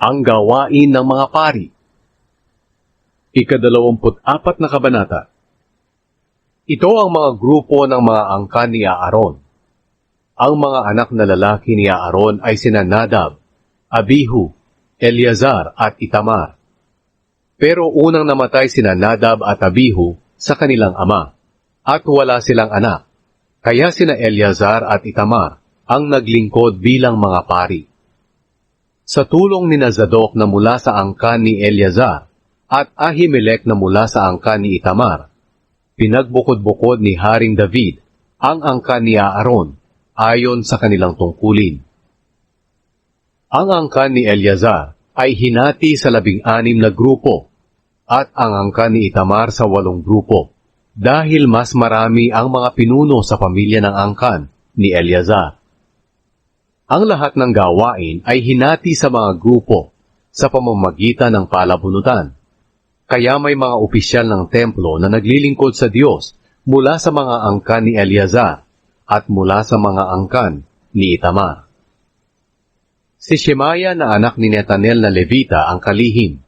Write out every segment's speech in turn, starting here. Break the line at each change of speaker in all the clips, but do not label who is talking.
Ang gawain ng mga pari. Ika-24 na kabanata. Ito ang mga grupo ng mga angkan ni Aaron. Ang mga anak na lalaki ni Aaron ay sina Nadab, Abihu, Eleazar at Itamar. Pero unang namatay sina Nadab at Abihu sa kanilang ama, at wala silang anak. Kaya sina Eleazar at Itamar ang naglingkod bilang mga pari. Sa tulong ni Zadok na mula sa angkan ni Eleazar at Ahimelech na mula sa angkan ni Itamar, pinagbukod-bukod ni Haring David ang angkan ni Aaron ayon sa kanilang tungkulin. Ang angkan ni Eleazar ay hinati sa 16 na grupo at ang angkan ni Itamar sa 8 grupo dahil mas marami ang mga pinuno sa pamilya ng angkan ni Eleazar. Ang lahat ng gawain ay hinati sa mga grupo sa pamamagitan ng palabunutan. Kaya may mga opisyal ng templo na naglilingkod sa Diyos mula sa mga angkan ni Eleazar at mula sa mga angkan ni Itamar. Si Shemaya na anak ni Netanel na Levita ang kalihim.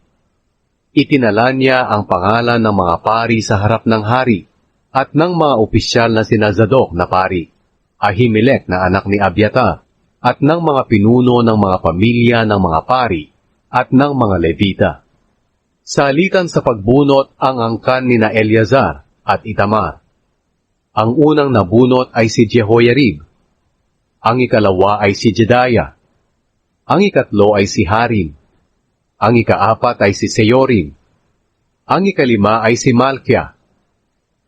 Itinala niya ang pangalan ng mga pari sa harap ng hari at ng mga opisyal na sina Zadok na pari, Ahimelech na anak ni Abiatar, at ng mga pinuno ng mga pamilya ng mga pari at ng mga Levita. Salitan sa pagbunot ang angkan ni na Eleazar at Itamar. Ang unang nabunot ay si Jehoiarib. Ang ikalawa ay si Jedaiah. Ang ikatlo ay si Harim. Ang ikaapat ay si Seyorim. Ang ikalima ay si Malkia.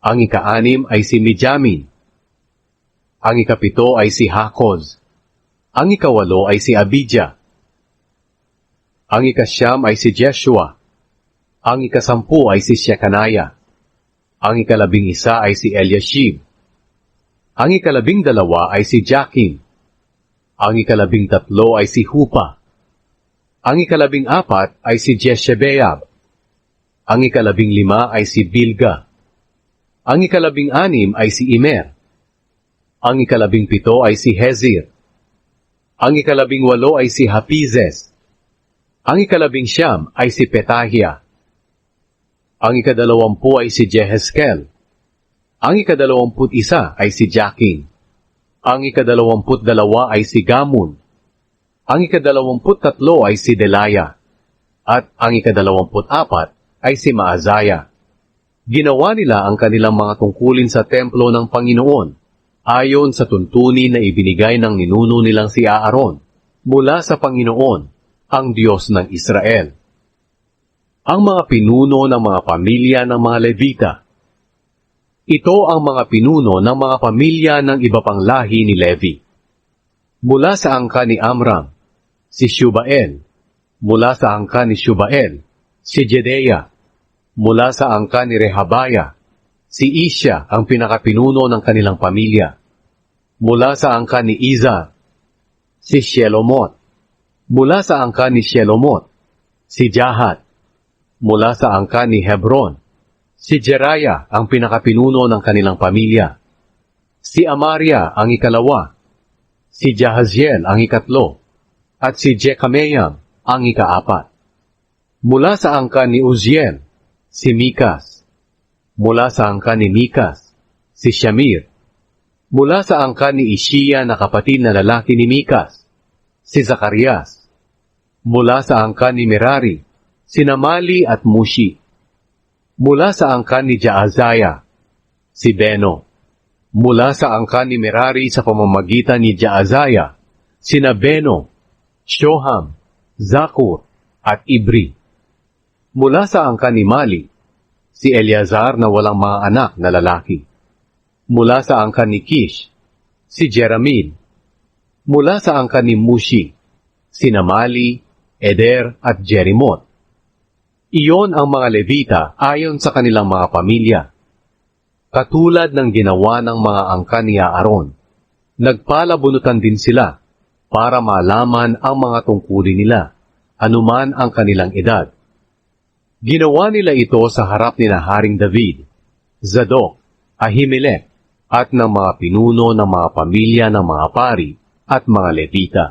Ang ikaanim ay si Mijamin. Ang ikapito ay si Hakoz. Ang ikawalo ay si Abijah. Ang ikasyam ay si Jeshua. Ang ikasampu ay si Shekaniah. Ang ikalabing isa ay si Eliashib. Ang ikalabing dalawa ay si Jakim. Ang ikalabing tatlo ay si Hupa. Ang ikalabing apat ay si Jeshebeab. Ang ikalabing lima ay si Bilga. Ang ikalabing anim ay si Imer. Ang ikalabing pito ay si Hezir. Ang ikalabing walo ay si Hapizes. Ang ikalabing siyam ay si Petahia. Ang ikadalawampu ay si Jehezkel. Ang ikadalawamput-isa ay si Jakin. Ang ikadalawamput-dalawa ay si Gamun. Ang ikadalawamput-tatlo ay si Delaya. At ang ikadalawamput-apat ay si Maazaya. Ginawa nila ang kanilang mga tungkulin sa templo ng Panginoon ayon sa tuntunin na ibinigay ng ninuno nilang si Aaron mula sa Panginoon, ang Diyos ng Israel. Ang mga pinuno ng mga pamilya ng mga Levita. Ito ang mga pinuno ng mga pamilya ng iba pang lahi ni Levi. Mula sa angkan ni Amram, si Shubael. Mula sa angkan ni Shubael, si Jedeya. Mula sa angkan ni Rehabaya, si Isya ang pinakapinuno ng kanilang pamilya. Mula sa angkan ni Izar, si Shelomot. Mula sa angkan ni Shelomot, si Jahat. Mula sa angkan ni Hebron, si Jeriah ang pinakapinuno ng kanilang pamilya. Si Amaria ang ikalawa, si Jahaziel ang ikatlo, at si Jekameam ang ikaapat. Mula sa angkan ni Uziel, si Mikas. Mula sa angkan ni Mikas, si Shamir. Mula sa angkan ni Ishiya na kapatid na lalaki ni Mikas, si Zacarias. Mula sa angkan ni Merari, si Namali at Mushi. Mula sa angkan ni Jaazaya, si Beno. Mula sa angkan ni Merari sa pamamagitan ni Jaazaya, sina Beno, Shoham, Zakur, at Ibri. Mula sa angkan ni Mali, si Eleazar na walang mga anak na lalaki. Mula sa angkan ni Kish, si Jeramil. Mula sa angkan ni Mushi, si Namali, Eder at Jerimot. Iyon ang mga Levita ayon sa kanilang mga pamilya. Katulad ng ginawa ng mga angkan ni Aaron, nagpalabunutan din sila para malaman ang mga tungkulin nila, anuman ang kanilang edad. Ginawa nila ito sa harap ni na Haring David, Zadok, Ahimelech, at ng mga pinuno ng mga pamilya ng mga pari at mga Levita.